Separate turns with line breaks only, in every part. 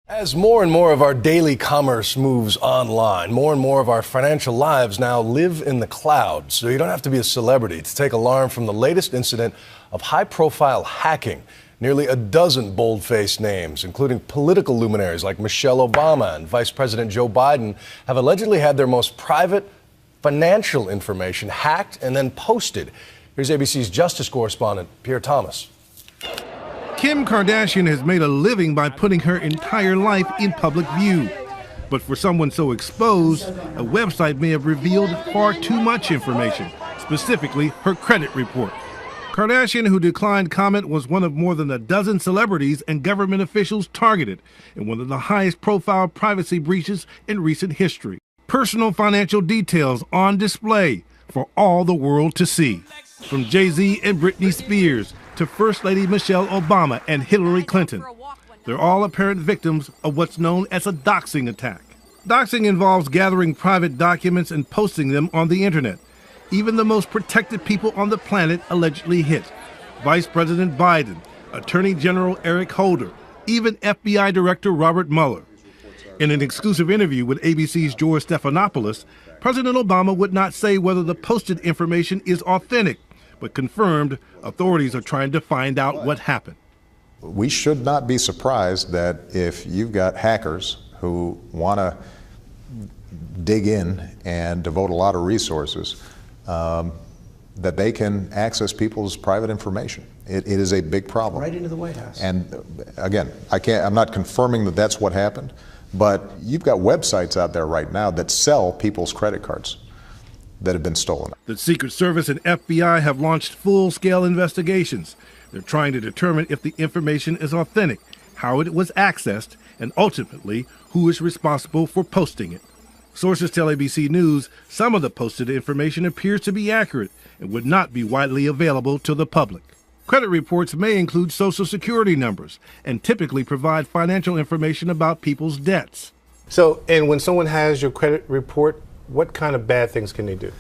As more and more of our daily commerce moves online, more and more of our financial lives now live in the cloud. So you don't have to be a celebrity to take alarm from the latest incident of high-profile hacking. Nearly a dozen bold-faced names, including political luminaries like Michelle Obama and Vice President Joe Biden, have allegedly had their most private financial information hacked and then posted. Here's ABC's justice correspondent, Pierre Thomas.
Kim Kardashian has made a living by putting her entire life in public view. But for someone so exposed, a website may have revealed far too much information, specifically her credit report. Kardashian, who declined comment, was one of more than a dozen celebrities and government officials targeted in one of the highest profile privacy breaches in recent history. Personal financial details on display for all the world to see. From Jay-Z and Britney Spears to First Lady Michelle Obama and Hillary Clinton. They're all apparent victims of what's known as a doxing attack. Doxing involves gathering private documents and posting them on the internet. Even the most protected people on the planet allegedly hit. Vice President Biden, Attorney General Eric Holder, even FBI Director Robert Mueller. In an exclusive interview with ABC's George Stephanopoulos, President Obama would not say whether the posted information is authentic, but confirmed authorities are trying to find out what happened.
We should not be surprised that if you've got hackers who want to dig in and devote a lot of resources, that they can access people's private information. It is a big problem.
Right into the White House.
And again, I'm not confirming that that's what happened, but you've got websites out there right now that sell people's credit cards that have been stolen.
The Secret Service and FBI have launched full-scale investigations. They're trying to determine if the information is authentic, how it was accessed, and ultimately, who is responsible for posting it. Sources tell ABC News some of the posted information appears to be accurate and would not be widely available to the public. Credit reports may include Social Security numbers and typically provide financial information about people's debts.
So, and when someone has your credit report, what kind of bad things can they do?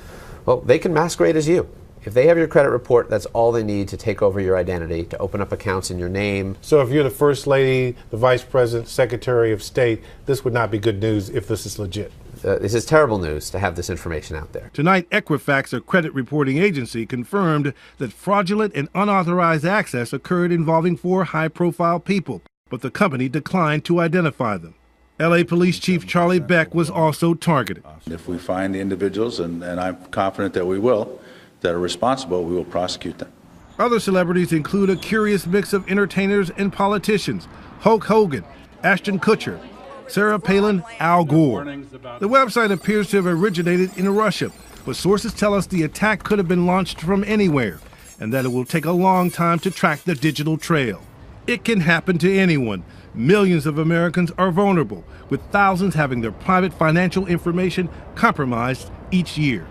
Well, they can masquerade as you. If they have your credit report, that's all they need to take over your identity, to open up accounts in your name.
So if you're the First Lady, the Vice President, Secretary of State, this would not be good news if this is legit.
This is terrible news to have this information out there.
Tonight, Equifax, a credit reporting agency, confirmed that fraudulent and unauthorized access occurred involving 4 high-profile people, but the company declined to identify them. L.A. Police Chief Charlie Beck was also targeted.
If we find the individuals, and I'm confident that we will, that are responsible, we will prosecute them.
Other celebrities include a curious mix of entertainers and politicians: Hulk Hogan, Ashton Kutcher, Sarah Palin, Al Gore. The website appears to have originated in Russia, but sources tell us the attack could have been launched from anywhere, and that it will take a long time to track the digital trail. It can happen to anyone. Millions of Americans are vulnerable, with thousands having their private financial information compromised each year.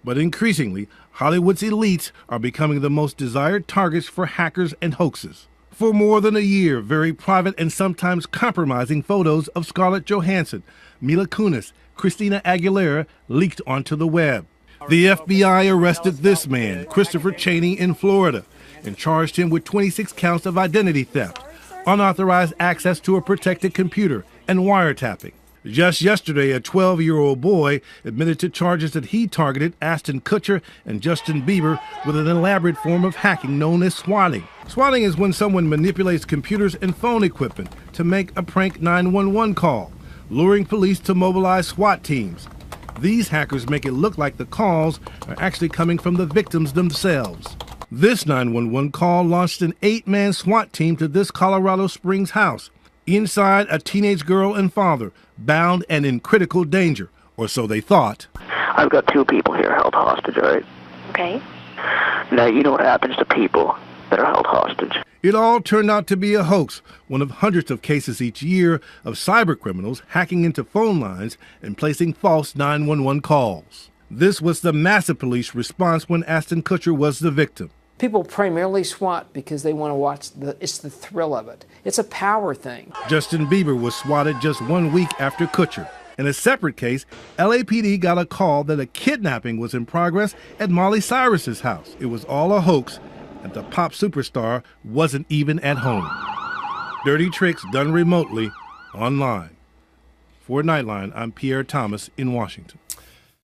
But increasingly, Hollywood's elites are becoming the most desired targets for hackers and hoaxes. For more than a year, very private and sometimes compromising photos of Scarlett Johansson, Mila Kunis, Christina Aguilera leaked onto the web. The FBI arrested this man, Christopher Cheney, in Florida, and charged him with 26 counts of identity theft, unauthorized access to a protected computer, and wiretapping. Just yesterday, a 12-year-old boy admitted to charges that he targeted Ashton Kutcher and Justin Bieber with an elaborate form of hacking known as swatting. Swatting is when someone manipulates computers and phone equipment to make a prank 911 call, luring police to mobilize SWAT teams. These hackers make it look like the calls are actually coming from the victims themselves. This 911 call launched an 8-man SWAT team to this Colorado Springs house. Inside, a teenage girl and father, bound and in critical danger, or so they thought.
I've got 2 people here held hostage, all right?
Okay.
Now, you know what happens to people that are held hostage.
It all turned out to be a hoax, one of hundreds of cases each year of cybercriminals hacking into phone lines and placing false 911 calls. This was the massive police response when Ashton Kutcher was the victim.
People primarily SWAT because they want to watch it's the thrill of it. It's a power thing.
Justin Bieber was swatted just 1 week after Kutcher. In a separate case, LAPD got a call that a kidnapping was in progress at Miley Cyrus's house. It was all a hoax, and the pop superstar wasn't even at home. Dirty tricks done remotely online. For Nightline, I'm Pierre Thomas in Washington.